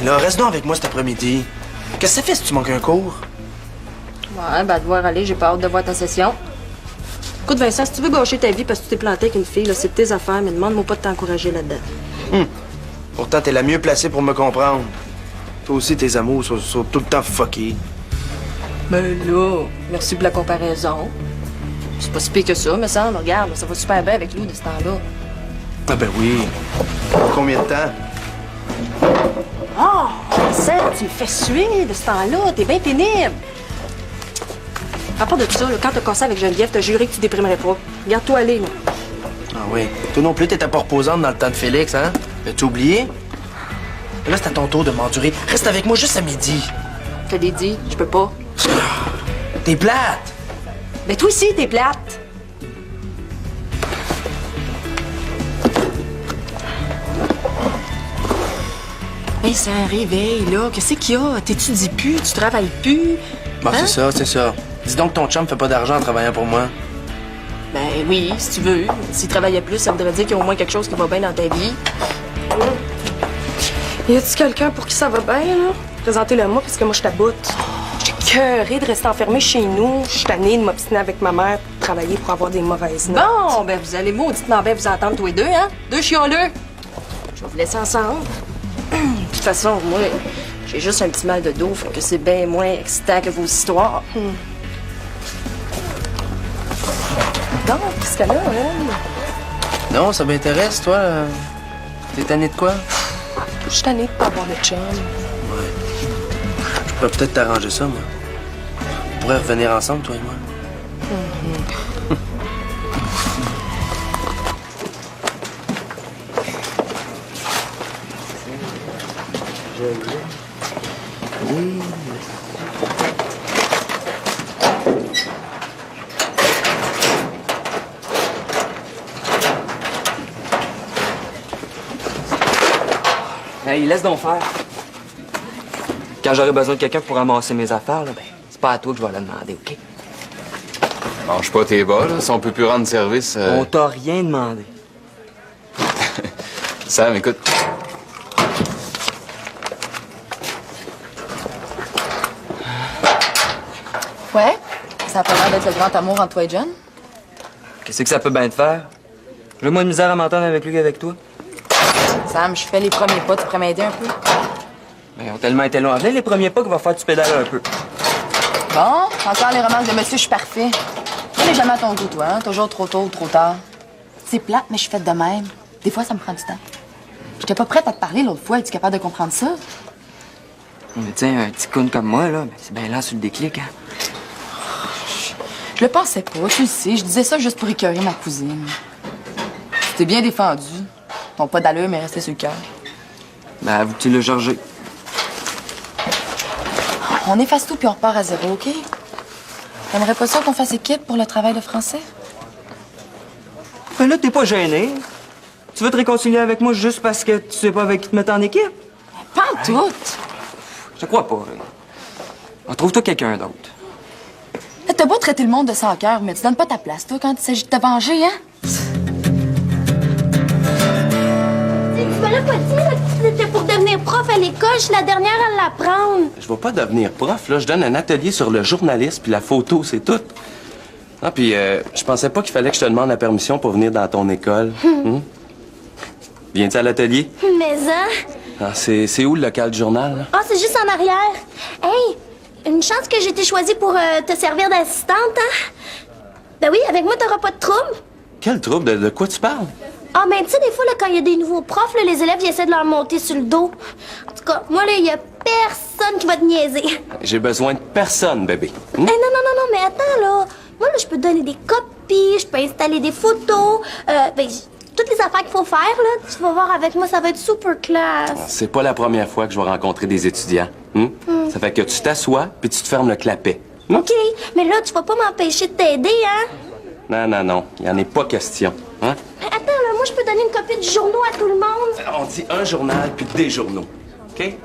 là, reste donc avec moi cet après-midi. Qu'est-ce que ça fait si tu manques un cours? Ouais, ben, devoir aller, j'ai pas hâte de voir ta session. Écoute, Vincent, si tu veux gâcher ta vie parce que tu t'es planté avec une fille, là, c'est de tes affaires, mais demande-moi pas de t'encourager là-dedans. Pourtant, t'es la mieux placée pour me comprendre. Toi aussi, tes amours sont tout le temps fuckés. Mais là, merci pour la comparaison. C'est pas si pire que ça, me semble. Regarde, ça va super bien avec Lou de ce temps-là. Ah ben oui. Combien de temps? Oh, Vincent, tu me fais suer de ce temps-là. T'es bien pénible. À part de ça, là, quand t'as cassé avec Geneviève, t'as juré que tu déprimerais pas. Regarde-toi aller, là. Ah oui. Toi non plus, t'étais pas reposante dans le temps de Félix, hein? As-tu oublié? Là, c'est à ton tour de m'endurer. Reste avec moi juste à midi. Je te l'ai dit, je peux pas. T'es plate! Mais toi aussi, t'es plate. Vincent, réveille, là. Qu'est-ce qu'il y a? T'étudies plus, tu travailles plus. Bon, Hein? c'est ça. Dis donc que ton chum fait pas d'argent en travaillant pour moi. Ben oui, si tu veux. S'il travaillait plus, ça voudrait dire qu'il y a au moins quelque chose qui va bien dans ta vie. Y a-tu quelqu'un pour qui ça va bien, là? Présentez-le moi, parce que moi, je t'aboute. J'ai cœuré de rester enfermée chez nous. Je suis tannée de m'obstiner avec ma mère pour travailler pour avoir des mauvaise notes. Bon, ben vous allez mauditement bien vous entendre tous les deux, hein? Deux chialeux. Je vais vous laisser ensemble. De toute façon, moi, j'ai juste un petit mal de dos, fait que c'est bien moins excitant que vos histoires. Donc, qu'est-ce qu'elle a, elle? Non, ça m'intéresse, toi. T'es tanné de quoi? Je suis tannée de pas avoir de chum. Ouais. Je pourrais peut-être t'arranger ça, moi. On pourrait revenir ensemble, toi et moi. Hey, laisse donc faire. Quand j'aurai besoin de quelqu'un pour ramasser mes affaires, là, ben, c'est pas à toi que je vais la demander, OK? Mange pas tes bas, là. Si on peut plus rendre service... On t'a rien demandé. Sam, écoute. Ouais? Ça a pas l'air d'être le grand amour entre toi et John? Qu'est-ce que ça peut bien te faire? J'ai moins de misère à m'entendre avec lui qu'avec toi. Sam, je fais les premiers pas, tu pourrais m'aider un peu? Ben, ils ont tellement été loin. Viens les premiers pas qu'il va faire que tu pédales un peu. Bon, encore les remarques de monsieur, je suis parfait. Tu n'es jamais à ton goût, toi, hein? Toujours trop tôt ou trop tard. C'est plate, mais je suis faite de même. Des fois, ça me prend du temps. J'étais pas prête à te parler l'autre fois. Es-tu capable de comprendre ça? Mais tiens, un petit con comme moi, là, ben, c'est bien là sur le déclic, hein? Je le pensais pas, tu le sais. Je disais ça juste pour écœurer ma cousine. Tu t'es bien défendu. Ton pas d'allure m'est resté sur le cœur. Ben, avoue que tu l'as chargé. On efface tout puis on repart à zéro, OK? T'aimerais pas ça qu'on fasse équipe pour le travail de français? Ben là, t'es pas gêné. Tu veux te réconcilier avec moi juste parce que tu sais pas avec qui te mettre en équipe? Pas en tout. Je crois pas. Retrouve-toi quelqu'un d'autre. Là, t'as beau traiter le monde de sans cœur, mais tu donnes pas ta place, toi, quand il s'agit de te venger, hein? Tu me l'as pas dit, là, que tu étais pour devenir prof à l'école. Je suis la dernière à l'apprendre. Je vais pas devenir prof, là. Je donne un atelier sur le journalisme puis la photo, c'est tout. Ah, puis je pensais pas qu'il fallait que je te demande la permission pour venir dans ton école. Viens-tu à l'atelier? Mais hein? Ah, c'est où le local du journal, là? Ah, c'est juste en arrière. Hey, une chance que j'ai été choisie pour te servir d'assistante, hein? Ben oui, avec moi, t'auras pas de trouble. Quel trouble? De quoi tu parles? Ah, ben tu sais, des fois, là, quand il y a des nouveaux profs, là, les élèves, ils essaient de leur monter sur le dos. En tout cas, moi, là, il y a personne qui va te niaiser. J'ai besoin de personne, bébé. Eh, non, mais attends, là. Moi, là, je peux te donner des copies, je peux installer des photos. Toutes les affaires qu'il faut faire, là, tu vas voir avec moi, ça va être super classe. C'est pas la première fois que je vais rencontrer des étudiants. Ça fait que tu t'assois puis tu te fermes le clapet. OK, mais là, tu vas pas m'empêcher de t'aider, hein? Non. Il y en est pas question. Hein? Mais attends, là, moi, je peux donner une copie du journaux à tout le monde. On dit un journal puis des journaux. OK?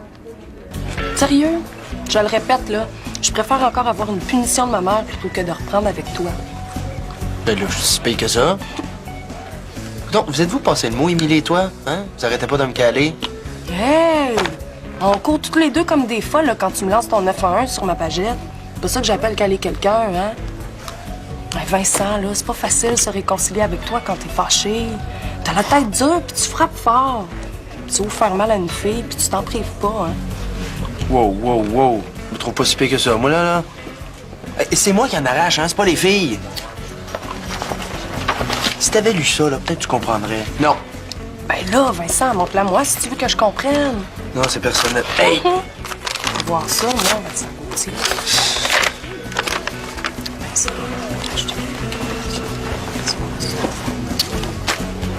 Sérieux? Je le répète, là. Je préfère encore avoir une punition de ma mère plutôt que de reprendre avec toi. Ben là, je suis si pire que ça. Donc, vous êtes-vous passé le mot, Émilie et toi? Hein? Vous arrêtez pas de me caler? Hey! On court toutes les deux comme des folles là, quand tu me lances ton 911 sur ma pagette. C'est pas ça que j'appelle caler quelqu'un, hein? Ouais, Vincent, là, c'est pas facile de se réconcilier avec toi quand t'es fâché. T'as la tête dure, puis tu frappes fort. Tu ouvres faire mal à une fille, puis tu t'en prives pas, hein? Wow. Je me trouve pas si pire que ça, moi, là. Et c'est moi qui en arrache, hein? C'est pas les filles. Si t'avais lu ça, là, peut-être tu comprendrais. Non. Ben là, Vincent, montre-la moi si tu veux que je comprenne. Non, c'est personnel. Hey! Faut voir ça, moi, Vincent Gauthier. Vincent, je te...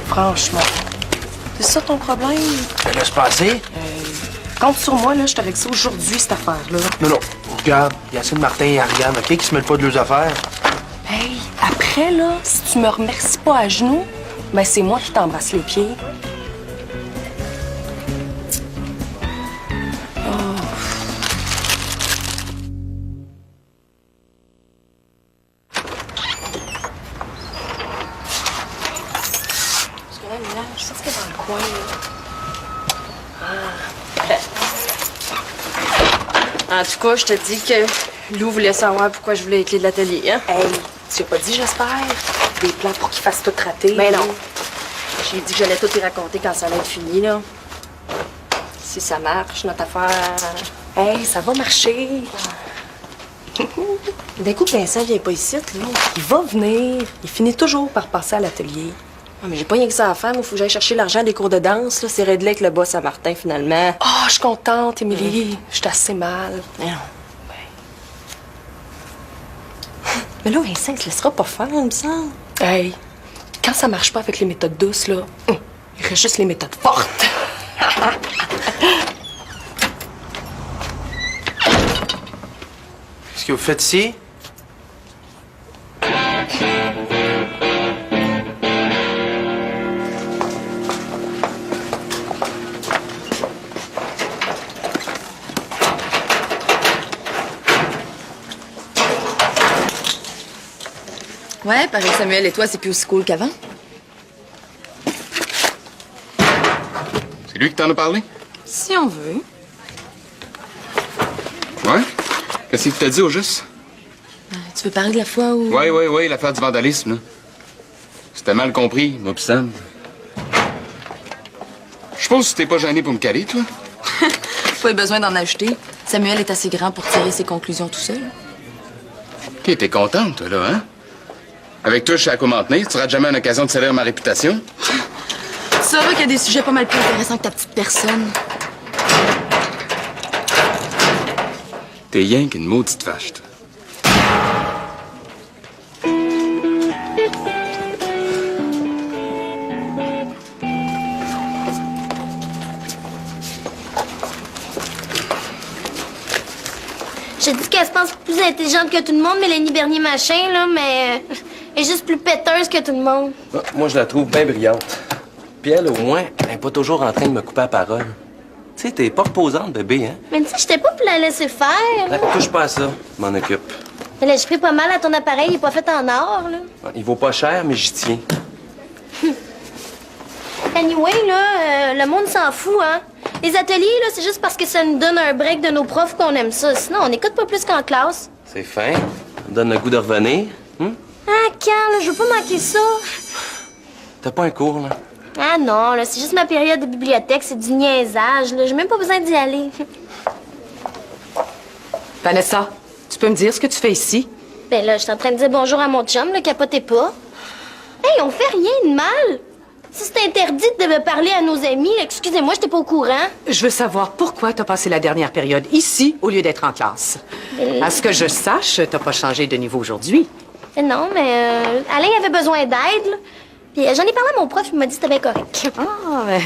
Franchement, c'est ça ton problème? Ben, laisse passer. Compte sur moi, là, je te règle ça aujourd'hui, cette affaire-là. Non. Regarde, il y a assez de Martin et Ariane, OK, qui se mêlent pas de leurs affaires. Hey, après, là, si tu me remercies pas à genoux, ben c'est moi qui t'embrasse les pieds. Je sais ce qu'il y a dans le coin, là. En tout cas, je te dis que Lou voulait savoir pourquoi je voulais les clés de l'atelier, hein? Hey, tu as pas dit, j'espère? Des plans pour qu'ils fassent tout rater. Mais non. J'ai dit que j'allais tout y raconter quand ça allait être fini, là. Si ça marche, notre affaire... Hey, ça va marcher. D'un coup, Vincent vient pas ici, là. Il va venir. Il finit toujours par passer à l'atelier. Ah, mais j'ai pas rien que ça à faire. Moi, faut que j'aille chercher l'argent des cours de danse, là. C'est réglé avec le boss à Martin, finalement. Oh, je suis contente, Émilie. Je suis assez mal. Mais non. Mais là, Vincent, il se laissera pas faire, il me semble. Hey, quand ça marche pas avec les méthodes douces, là, il reste juste les méthodes fortes. Qu'est-ce que vous faites ici? Ouais, pareil, Samuel et toi, c'est plus aussi cool qu'avant. C'est lui qui t'en a parlé? Si on veut. Ouais? Qu'est-ce qu'il t'a dit au juste? Tu veux parler de la fois où... Oui, l'affaire du vandalisme, là. C'était mal compris, moi pis Sam. Je suppose que t'es pas gêné pour me caler, toi? Pas eu besoin d'en ajouter. Samuel est assez grand pour tirer ses conclusions tout seul. OK, t'es contente, toi, là, hein? Avec toi, je sais à quoi m'en tenir. Tu rates jamais une occasion de salir ma réputation. Tu sauras qu'il y a des sujets pas mal plus intéressants que ta petite personne. T'es rien qu'une maudite vache, toi. Je dis qu'elle se pense plus intelligente que tout le monde, Mélanie Bernier machin, là, mais elle est juste plus péteuse que tout le monde. Ah, moi, je la trouve bien brillante. Puis elle, au moins, elle n'est pas toujours en train de me couper la parole. Tu sais, t'es pas reposante, bébé, hein? Mais tu sais, j'étais pas pour la laisser faire. Là, touche pas à ça, je m'en occupe. Mais là, je pris pas mal à ton appareil, il est pas fait en or, là. Il vaut pas cher, mais j'y tiens. Anyway, là, le monde s'en fout, hein. Les ateliers, là, c'est juste parce que ça nous donne un break de nos profs qu'on aime ça. Sinon, on n'écoute pas plus qu'en classe. C'est fin. Ça me donne le goût de revenir. Ah, quand, là, je veux pas manquer ça. T'as pas un cours, là? Ah non, là, c'est juste ma période de bibliothèque, c'est du niaisage, là. J'ai même pas besoin d'y aller. Vanessa, tu peux me dire ce que tu fais ici? Ben là, je suis en train de dire bonjour à mon chum, là, capotez pas. Hey, on fait rien de mal. Si c'est interdit de me parler à nos amis, excusez-moi, j'étais pas au courant. Je veux savoir pourquoi t'as passé la dernière période ici au lieu d'être en classe. À ce que je sache, t'as pas changé de niveau aujourd'hui. Non, mais Alain avait besoin d'aide, là. Puis j'en ai parlé à mon prof, il m'a dit que c'était bien correct. Ah, ben,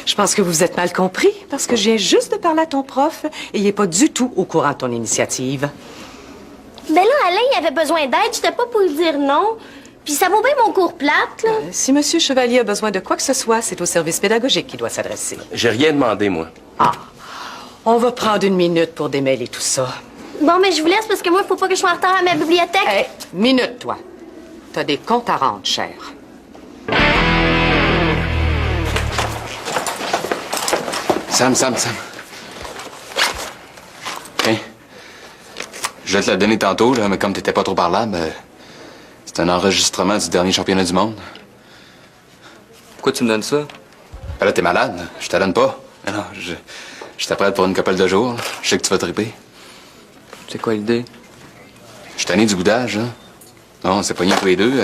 je pense que vous vous êtes mal compris, parce que je viens juste de parler à ton prof et il est pas du tout au courant de ton initiative. Ben là, Alain, il avait besoin d'aide, j'étais pas pour lui dire non. Puis ça vaut bien mon cours plate, là. Si Monsieur Chevalier a besoin de quoi que ce soit, c'est au service pédagogique qu'il doit s'adresser. J'ai rien demandé, moi. Ah, on va prendre une minute pour démêler tout ça. Bon, mais je vous laisse parce que moi, il faut pas que je sois en retard à ma bibliothèque. Hé, minute, toi. T'as des comptes à rendre, cher. Sam. Je vais te la donner tantôt, là, mais comme t'étais pas trop parlable, c'est un enregistrement du dernier championnat du monde. Pourquoi tu me donnes ça? Ben là, t'es malade. Je te la donne pas. Mais non, je t'apprête pour une couple de jours. Là. Je sais que tu vas triper. C'est quoi l'idée? Je suis tanné du boudage, hein. Non, c'est pas rien tous les deux.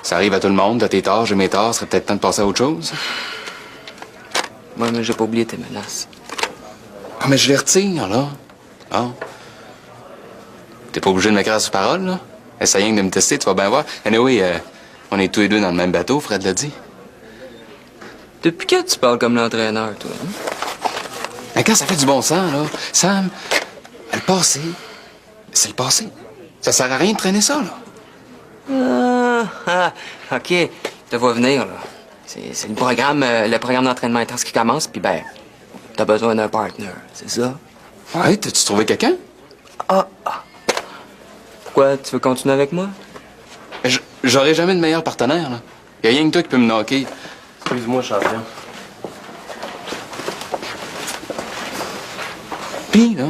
Ça arrive à tout le monde. T'as tes torts, j'ai mes torts. Ce serait peut-être temps de passer à autre chose. Moi, mais j'ai pas oublié tes menaces. Ah, mais je les retire, là. Ah. T'es pas obligé de me craser sur parole, là. Essaye rien que de me tester, tu vas bien voir. Anyway, on est tous les deux dans le même bateau, Fred l'a dit. Depuis quand tu parles comme l'entraîneur, toi? Hein? Mais quand ça fait du bon sens, là, Sam, le passé, c'est le passé. Ça sert à rien de traîner ça, là. OK. Je te vois venir, là. C'est le programme d'entraînement intense qui commence, puis ben, t'as besoin d'un partner, c'est ça? Ouais, t'as-tu trouvé quelqu'un? Pourquoi? Tu veux continuer avec moi? J'aurai jamais de meilleur partenaire, là. Y a rien que toi qui peux me knocker. Excuse-moi, champion. Pis, là?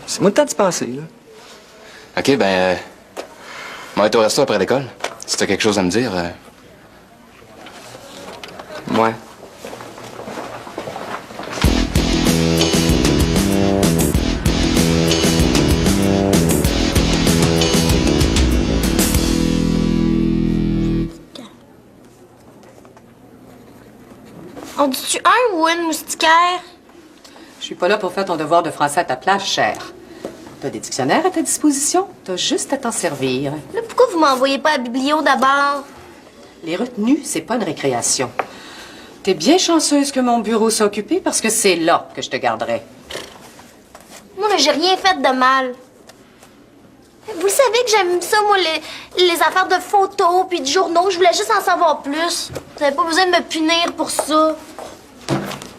C'est moi le temps de se passer, là. OK, ben, moi, être au resto après l'école. Si t'as quelque chose à me dire, Ouais. On dit-tu un ou une moustiquaire? Je suis pas là pour faire ton devoir de français à ta place, chère. T'as des dictionnaires à ta disposition. T'as juste à t'en servir. Là, pourquoi vous m'envoyez pas à la biblio d'abord? Les retenues, c'est pas une récréation. T'es bien chanceuse que mon bureau soit occupé parce que c'est là que je te garderai. Moi, là, j'ai rien fait de mal. Vous le savez que j'aime ça, moi, les affaires de photos puis de journaux. Je voulais juste en savoir plus. Vous n'avez pas besoin de me punir pour ça.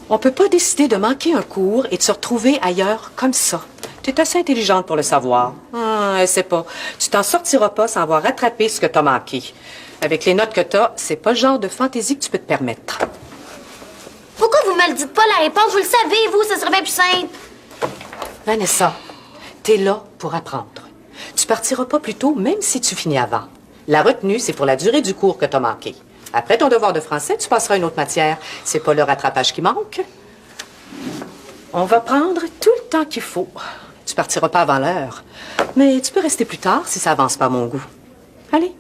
On peut pas décider de manquer un cours et de se retrouver ailleurs comme ça. T'es assez intelligente pour le savoir. Elle sait pas. Tu t'en sortiras pas sans avoir rattrapé ce que t'as manqué. Avec les notes que t'as, c'est pas le genre de fantaisie que tu peux te permettre. Pourquoi vous me le dites pas, la réponse? Vous le savez, vous, ça serait bien plus simple. Vanessa, t'es là pour apprendre. Tu partiras pas plus tôt, même si tu finis avant. La retenue, c'est pour la durée du cours que t'as manqué. Après ton devoir de français, tu passeras à une autre matière. C'est pas le rattrapage qui manque. On va prendre tout le temps qu'il faut. Tu partiras pas avant l'heure. Mais tu peux rester plus tard si ça avance pas à mon goût. Allez.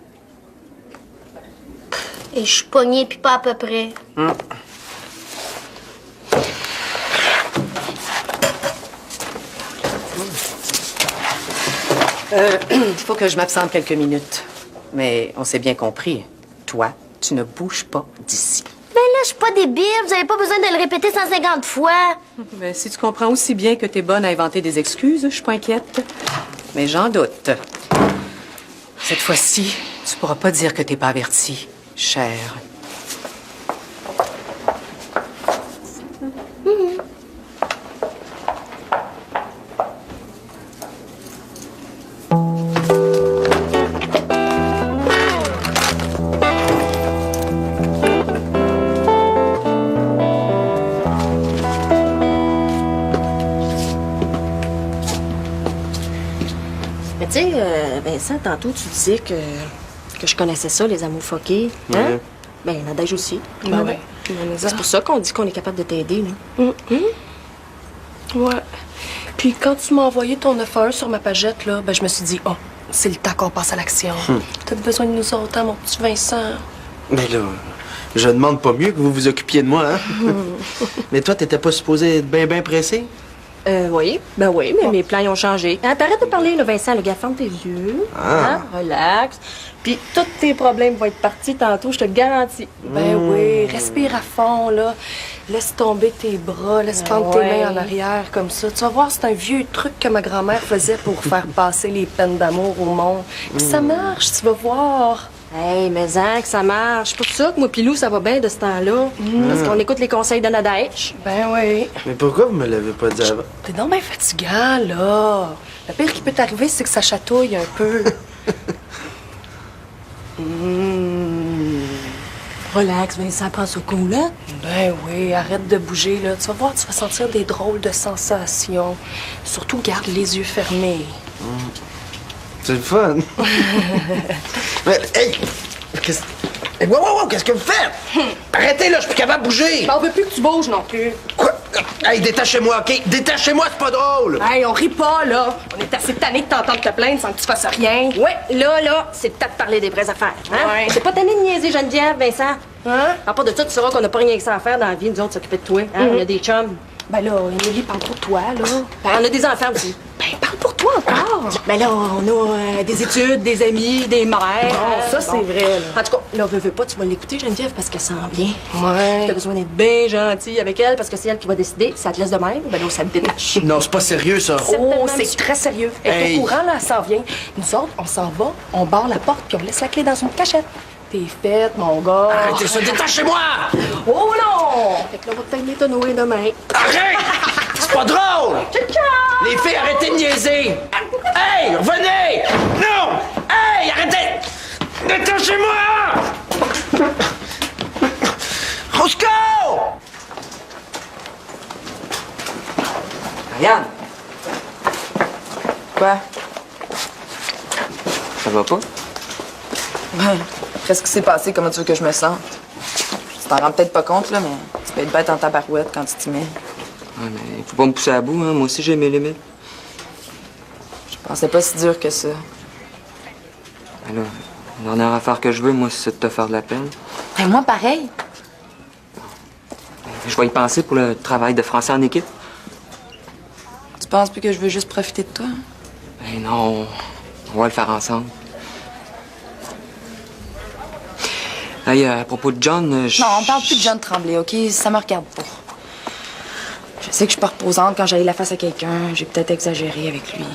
Et je suis pognée, puis pas à peu près. Il faut que je m'absente quelques minutes. Mais on s'est bien compris. Toi, tu ne bouges pas d'ici. Ben là, je suis pas débile. Vous avez pas besoin de le répéter 150 fois. Ben, si tu comprends aussi bien que t'es bonne à inventer des excuses, je suis pas inquiète. Mais j'en doute. Cette fois-ci, tu pourras pas dire que t'es pas avertie, chère. Mais tu sais, Vincent, tantôt, tu disais que je connaissais ça, les amours foqués. Hein? Ouais. Ben, Nadège aussi. Ben ouais. C'est pour ça qu'on dit qu'on est capable de t'aider, là. Ouais. Puis quand tu m'as envoyé ton offre sur ma pagette, là, ben je me suis dit, oh, c'est le temps qu'on passe à l'action. T'as besoin de nous autres, hein, mon petit Vincent. Mais là, je demande pas mieux que vous vous occupiez de moi, hein? Mais toi, t'étais pas supposé être bien pressé? Oui. Ben oui, mais mes plans, ils ont changé. Hein, arrête de parler, là, Vincent. Le gars, ferme tes yeux. Ah. Hein, relax. Puis tous tes problèmes vont être partis tantôt, je te le garantis. Ben oui, respire à fond, là. Laisse tomber tes bras, laisse prendre tes mains en arrière, comme ça. Tu vas voir, c'est un vieux truc que ma grand-mère faisait pour faire passer les peines d'amour au monde. Puis ça marche, tu vas voir. Hey, mais hein, que ça marche. C'est pour ça que moi pis Lou, ça va bien de ce temps-là. Parce qu'on écoute les conseils de Nadège. Ben oui. Mais pourquoi vous me l'avez pas dit avant? T'es donc bien fatigant, là. Le pire qui peut t'arriver, c'est que ça chatouille un peu. Relax, Vincent, prends ça cool, hein? Ben oui, arrête de bouger, là. Tu vas voir, tu vas sentir des drôles de sensations. Surtout, garde les yeux fermés. C'est le fun. Mais, hey! Qu'est-ce... Hey, wow, qu'est-ce que vous faites? Arrêtez, là, je suis plus capable de bouger. Ben, on veut plus que tu bouges non plus. Quoi? Hey, détachez-moi, OK? Détachez-moi, c'est pas drôle. Hey, on rit pas, là. On est assez tannés de t'entendre te plaindre sans que tu fasses rien. Ouais, là, c'est le temps de parler des vraies affaires. Hein? Ouais. C'est pas tanné de niaiser Geneviève, Vincent. Hein? À part de ça, tu sauras qu'on n'a pas rien que ça à faire dans la vie, nous autres, s'occuper de toi. Hein? On a des chums. Ben là, Émilie, parle pour toi, là. Ben, on a des enfants aussi. Ben, parle pour toi encore. Ben là, on a des études, des amis, des mères. Ça, c'est vrai, là. En tout cas, là, veux pas, tu vas l'écouter, Geneviève, parce qu'elle sent bien. Ouais. T'as besoin d'être bien gentil avec elle, parce que c'est elle qui va décider. Si ça te laisse de même, ben là, ça te détache. Non, c'est pas sérieux, ça. Oh, c'est très sérieux. Elle est Hey. au courant, là, elle s'en vient. Nous autres, on s'en va, on barre la porte, puis on laisse la clé dans une cachette. T'es faite, mon gars. Arrêtez ça, détachez-moi! Oh non! Fait que là, on va peigner ton Noé demain. Arrête! C'est pas drôle! Les filles, arrêtez de niaiser! Hey, revenez! Non! Hey, arrêtez! Détachez-moi! Au secours! Ariane, Quoi? ça va pas? Ouais. Qu'est-ce qui s'est passé? Comment tu veux que je me sente? Tu t'en rends peut-être pas compte, là, mais tu peux être bête en tabarouette quand tu t'y mets. Ouais, mais faut pas me pousser à bout, hein. Moi aussi, j'ai mes limites. Je pensais pas si dur que ça. Ben là, la dernière affaire que je veux, moi, c'est de te faire de la peine. Et moi, pareil. Je vais y penser pour le travail de français en équipe. Tu penses plus que je veux juste profiter de toi? Ben non, on va le faire ensemble. Hey, à propos de John, Non, on parle plus de John Tremblay, OK? Ça me regarde pas. Je sais que je suis pas reposante quand j'allais la face à quelqu'un. J'ai peut-être exagéré avec lui.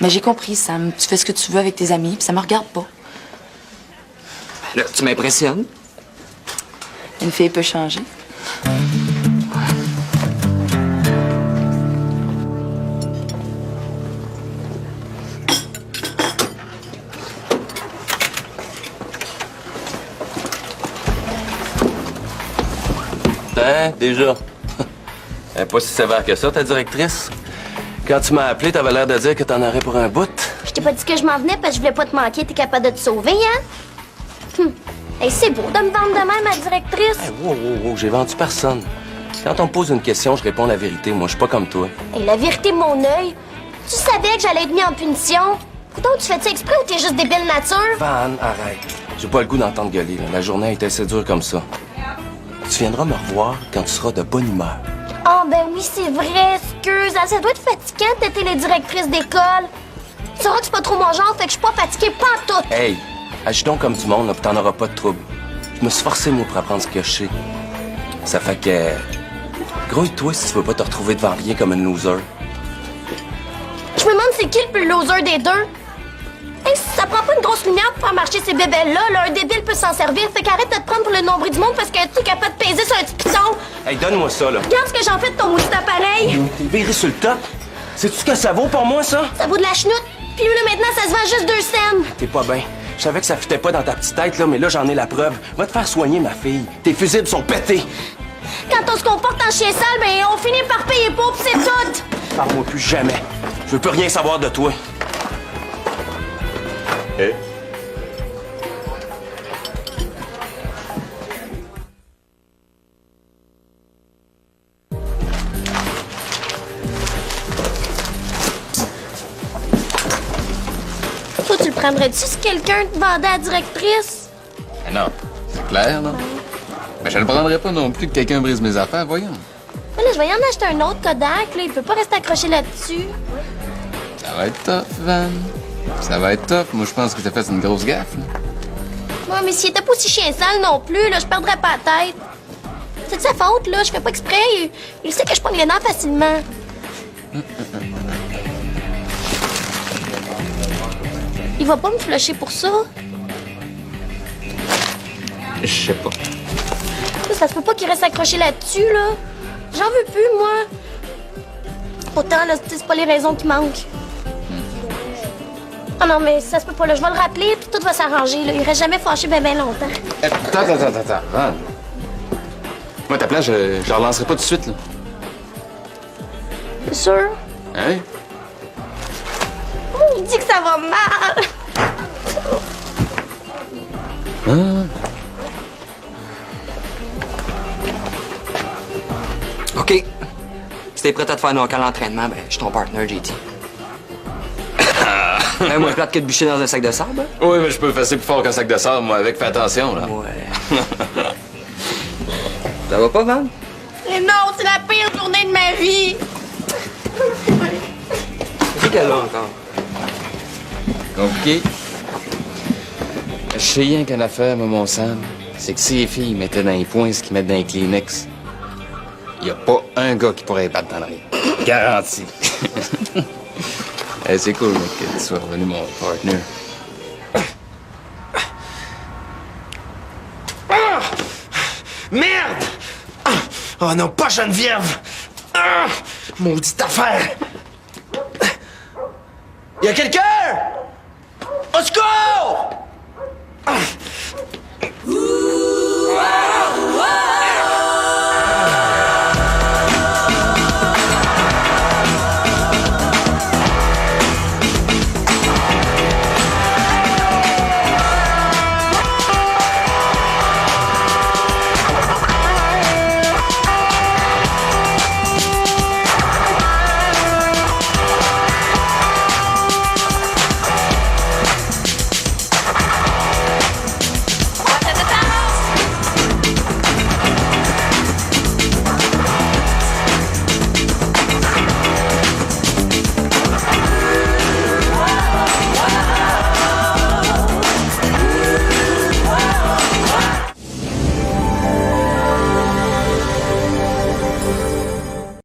Mais j'ai compris, Sam. Tu fais ce que tu veux avec tes amis, puis ça me regarde pas. Là, tu m'impressionnes. Une fille peut changer. Hein, déjà? Elle est pas si sévère que ça, ta directrice. Quand tu m'as appelé, t'avais l'air de dire que t'en aurais pour un bout. Je t'ai pas dit que je m'en venais parce que je voulais pas te manquer. T'es capable de te sauver, hein? Hey, c'est beau de me vendre de même, ma directrice. Hey, wow, j'ai vendu personne. Quand on me pose une question, je réponds la vérité. Moi, je suis pas comme toi. Et la vérité, mon œil. Tu savais que j'allais être mis en punition. Pourtant, tu fais ça exprès ou t'es juste débile nature? Van, arrête. J'ai pas le goût d'entendre gueuler. Là. La journée a été assez dure comme ça. Tu viendras me revoir quand tu seras de bonne humeur. Oh, ben oui, c'est vrai, excuse. Ah, ça doit être fatigant d'être télédirectrice d'école. Tu sauras que c'est pas trop mon genre, fait que je suis pas fatiguée, pas en tout. Hey, agis donc comme du monde, là, pis t'en auras pas de trouble. Je me suis forcé, moi, pour apprendre ce que je sais. Ça fait que... Grouille-toi si tu veux pas te retrouver devant rien comme une loser. Je me demande c'est qui le plus loser des deux. Hey, ça prend pas une grosse lumière pour faire marcher ces bébelles-là. Là. Un débile peut s'en servir. Fait qu'arrête de te prendre pour le nombril du monde parce que tu es capable de peser sur un petit piton. Hey, donne-moi ça, là. Regarde ce que j'en fais de ton maudit appareil. T'es viré sur le top. Sais-tu ce que ça vaut pour moi, ça? Ça vaut de la chenoute. Puis là, maintenant, ça se vend juste 2 cents. T'es pas bien. Je savais que ça fitait pas dans ta petite tête, là, mais là, j'en ai la preuve. Va te faire soigner, ma fille. Tes fusibles sont pétés. Quand on se comporte en chien sale, ben on finit par payer pour, pis c'est tout. Parle-moi plus jamais. Je veux plus rien savoir de toi. Eh? Toi, tu le prendrais-tu si quelqu'un te vendait à la directrice? Eh non, c'est clair, là. Mais je ne prendrais pas non plus que quelqu'un brise mes affaires, voyons. Mais là, je vais y en acheter un autre Kodak, là. Il peut pas rester accroché là-dessus. Ça va être tough, Van. Ça va être tough. Moi, je pense que t'as fait une grosse gaffe, là. Ouais, mais s'il était pas aussi chien sale non plus, là, je perdrais pas la tête. C'est de sa faute, là. Je fais pas exprès. Il sait que je pogne les nerfs facilement. Il va pas me flusher pour ça. Je sais pas. Ça se peut pas qu'il reste accroché là-dessus, là. J'en veux plus, moi. Autant, là, c'est pas les raisons qui manquent. Oh non, mais ça se peut pas, là. Je vais le rappeler, puis tout va s'arranger, là. Il reste jamais fâché ben longtemps. Attends. Van. Moi, ta place, je la relancerai pas tout de suite, là. C'est sûr? Hein? Il dit que ça va mal. OK. Si t'es prêt à te faire knocker à l'entraînement, ben, je suis ton partner, JT. Ben, moins plate que de bûcher dans un sac de sable. Oui, mais je peux passer plus fort qu'un sac de sable, moi, avec. Fais attention, là. Ouais. Ça va pas, Van? Mais non, c'est la pire journée de ma vie. C'est qu'elle a encore. Compliqué. Je sais rien qu'une affaire, moi, mon Sam. C'est que si les filles mettaient dans les points ce qu'ils mettent dans les Kleenex, y a pas un gars qui pourrait les battre dans l'arrière. Garanti. Hey, c'est cool, mec, que tu sois revenu mon partner. Ah! Merde! Ah! Oh non, pas Geneviève! Ah! Maudite affaire! Y a quelqu'un?